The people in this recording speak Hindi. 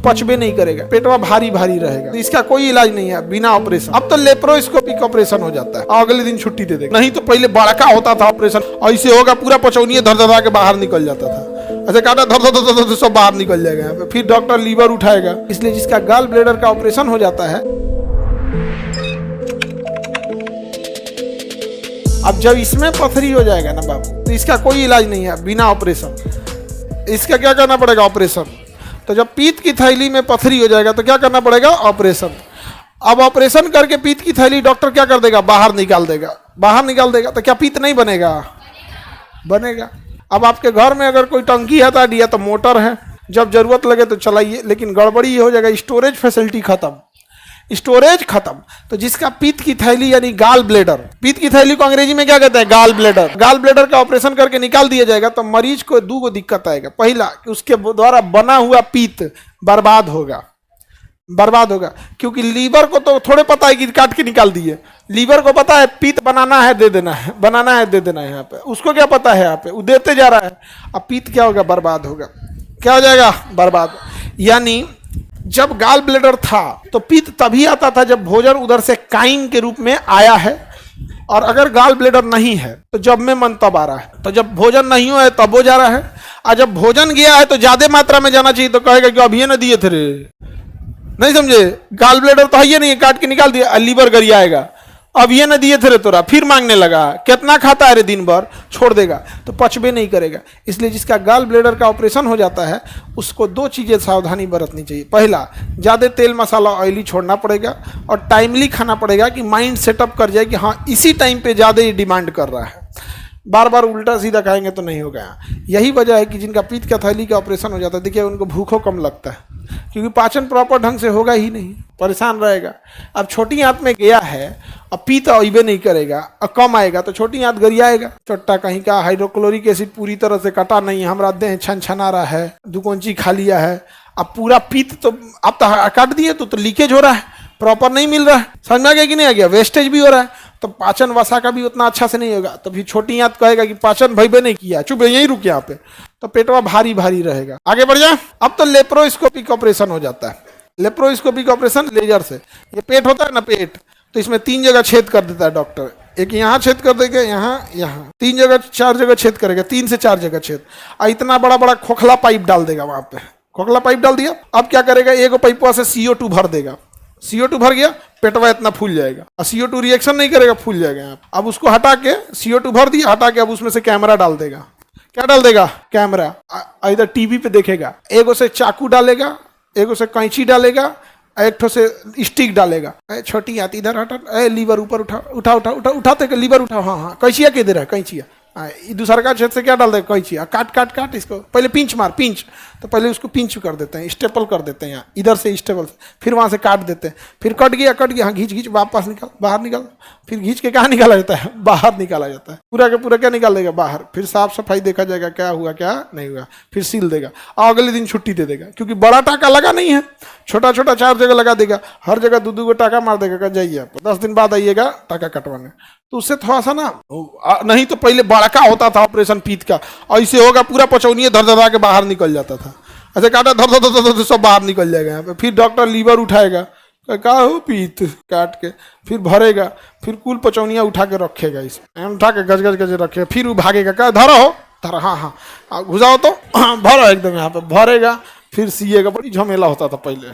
पचबे नहीं करेगा, पेटवा भारी भारी रहेगा। तो इसका कोई इलाज नहीं है बिना ऑपरेशन। अब तो लेप्रोस्कोपिक ऑपरेशन हो जाता है और अगले दिन छुट्टी दे देगा। नहीं तो पहले बड़का होता था ऑपरेशन, ऐसे होगा पूरा पचौनिया धर धरा के बाहर निकल जाता था, ऐसे काटा धर धर धर धर सब बाहर निकल जाएगा यहाँ पे। फिर डॉक्टर लीवर उठाएगा। इसलिए जिसका गॉल ब्लैडर का ऑपरेशन हो जाता है, अब जब इसमें पथरी हो जाएगा ना बाबू, तो इसका कोई इलाज नहीं है बिना ऑपरेशन। इसका क्या करना पड़ेगा? ऑपरेशन। तो जब पीत की थैली में पथरी हो जाएगा तो क्या करना पड़ेगा? ऑपरेशन। अब ऑपरेशन करके पीत की थैली डॉक्टर क्या कर देगा? बाहर निकाल देगा। बाहर निकाल देगा तो क्या पीत नहीं बनेगा? बनेगा। अब आपके घर में अगर कोई टंकी हटा दिया तो मोटर है, जब जरूरत लगे तो चलाइए, लेकिन गड़बड़ी ये हो जाएगा, स्टोरेज फैसिलिटी खत्म, स्टोरेज खत्म। तो जिसका पीत की थैली यानी गॉल ब्लैडर, पीत की थैली को अंग्रेजी में क्या कहते हैं? Gall bladder. गॉल ब्लैडर का ऑपरेशन करके निकाल दिया जाएगा तो मरीज को दो दिक्कत आएगा। पहला कि उसके द्वारा बना हुआ पीत बर्बाद होगा, बर्बाद होगा, क्योंकि लीवर को तो थोड़े पता है कि काट के निकाल दिए। लीवर को पता है पीत बनाना है दे देना है, बनाना है दे देना है। यहाँ पे उसको क्या पता है? यहाँ पे वो देते जा रहा है। अब पीत क्या होगा? बर्बाद होगा। क्या हो जाएगा? बर्बाद। यानी जब गॉल ब्लैडर था तो पीत तभी आता था जब भोजन उधर से काइन के रूप में आया है, और अगर गॉल ब्लैडर नहीं है तो जब में मन तब आ रहा है। तो जब भोजन नहीं हुआ है तब वो जा रहा है, और जब भोजन गया है तो ज्यादा मात्रा में जाना चाहिए तो कहेगा कि अभी ये ना दिए थे रे। नहीं समझे? गॉल ब्लैडर तो है ये नहीं, काट के निकाल दिया, लीवर गरियाएगा, अब ये न दिए थे रे तोरा, फिर मांगने लगा, कितना खाता है रे दिन भर, छोड़ देगा, तो पचबे नहीं करेगा। इसलिए जिसका गॉल ब्लैडर का ऑपरेशन हो जाता है उसको दो चीज़ें सावधानी बरतनी चाहिए। पहला, ज़्यादा तेल मसाला ऑयली छोड़ना पड़ेगा, और टाइमली खाना पड़ेगा कि माइंड सेटअप कर जाए कि हाँ इसी टाइम पे ज़्यादा ही डिमांड कर रहा है। बार बार उल्टा सीधा खाएंगे तो नहीं होगा। यही वजह है कि जिनका पीत का थैली का ऑपरेशन हो जाता है, देखिए उनको भूखों कम लगता है, क्योंकि पाचन प्रॉपर ढंग से होगा ही नहीं, परेशान रहेगा। अब छोटी आंत में गया है, अब पीत अइबे नहीं करेगा, अब कम आएगा तो छोटी आंत गरियाएगा। चोट्टा कहीं का हाइड्रोक्लोरिक एसिड पूरी तरह से कटा नहीं, हमरा देह छन छना रहा है, दुकोंची खा लिया है, अब पूरा पीत तो अब तो काट दिए तो लीकेज हो रहा है, प्रॉपर नहीं मिल रहा है। समझ में आ गया कि नहीं आ गया? वेस्टेज भी हो रहा है, तो पाचन वसा का भी उतना अच्छा से नहीं होगा। तो फिर छोटी आंत कहेगा कि पाचन भइबे नहीं किया, चुप यहीं रुक यहाँ पे, तो पेटवा भारी भारी रहेगा। आगे बढ़ जाए। अब तो लेप्रोस्कोपिक ऑपरेशन हो जाता है। लेप्रोस्कोपिक ऑपरेशन लेजर से, ये पेट होता है ना, पेट, तो इसमें 3 जगह छेद कर देता है डॉक्टर। एक यहाँ छेद कर देगा, यहाँ 3 जगह 4 जगह छेद करेगा, 3 से 4 जगह छेद, और इतना बड़ा बड़ा खोखला पाइप डाल देगा वहां पे। खोखला पाइप डाल दिया, अब क्या करेगा? एक पाइपवा से CO2 भर देगा, CO2 भर गया, पेटवा इतना फूल जाएगा, और CO2 रिएक्शन नहीं करेगा, फूल जाएगा यहाँ। अब उसको हटा के, CO2 भर दिया, हटा के अब उसमें से कैमरा डाल देगा। क्या डाल देगा? कैमरा। इधर टीवी पे देखेगा, एगो से चाकू डालेगा, एगो से कैंची डालेगा, एक ठो से स्टिक डालेगा। छोटी आती इधर हटा, लीवर ऊपर उठा उठा उठा उठा उठाते के लीवर उठा, हाँ कैंचिया के दे रहा है, कैंचिया। दूसरा का छेद से क्या डाल देगा? कैंचिया। काट काट काट इसको, पहले पिंच मार, पिंच, तो पहले उसको पिंच कर देते हैं, स्टेपल कर देते हैं यहाँ, इधर से स्टेपल से, फिर वहाँ से काट देते हैं, फिर कट गया, हाँ घींच वापस निकाल, बाहर निकाल, फिर घींच के कहाँ निकाला जाता है? बाहर निकाला जाता है। पूरा का पूरा क्या निकाल देगा? बाहर। फिर साफ सफाई देखा जाएगा क्या हुआ क्या नहीं हुआ, फिर सील देगा, और अगले दिन छुट्टी दे देगा, क्योंकि बड़ा टाका लगा नहीं है, छोटा छोटा 4 जगह लगा देगा, हर जगह 2-2 को टाका मार देगा, जाइए आप 10 दिन बाद आइएगा टाका कटवाने। तो उससे थोड़ा सा ना, नहीं तो पहले बड़का होता था ऑपरेशन पीत का, ऐसे होगा पूरा पचौनिया धर धरा के बाहर निकल जाता था, ऐसे काटा धर धर धर धर सब बाहर निकल जाएगा यहाँ पे। फिर डॉक्टर लीवर उठाएगा, क्या हो पीत, काट के फिर भरेगा, फिर कुल पचौनिया उठा के रखेगा, इसे उठा के गज गज गज रखेगा, फिर वो भागेगा, क्या धरो हो धरो, हाँ घुसाओ तो भरो एकदम यहाँ पे, भरेगा, फिर सिएगा। बड़ी झमेला होता था पहले।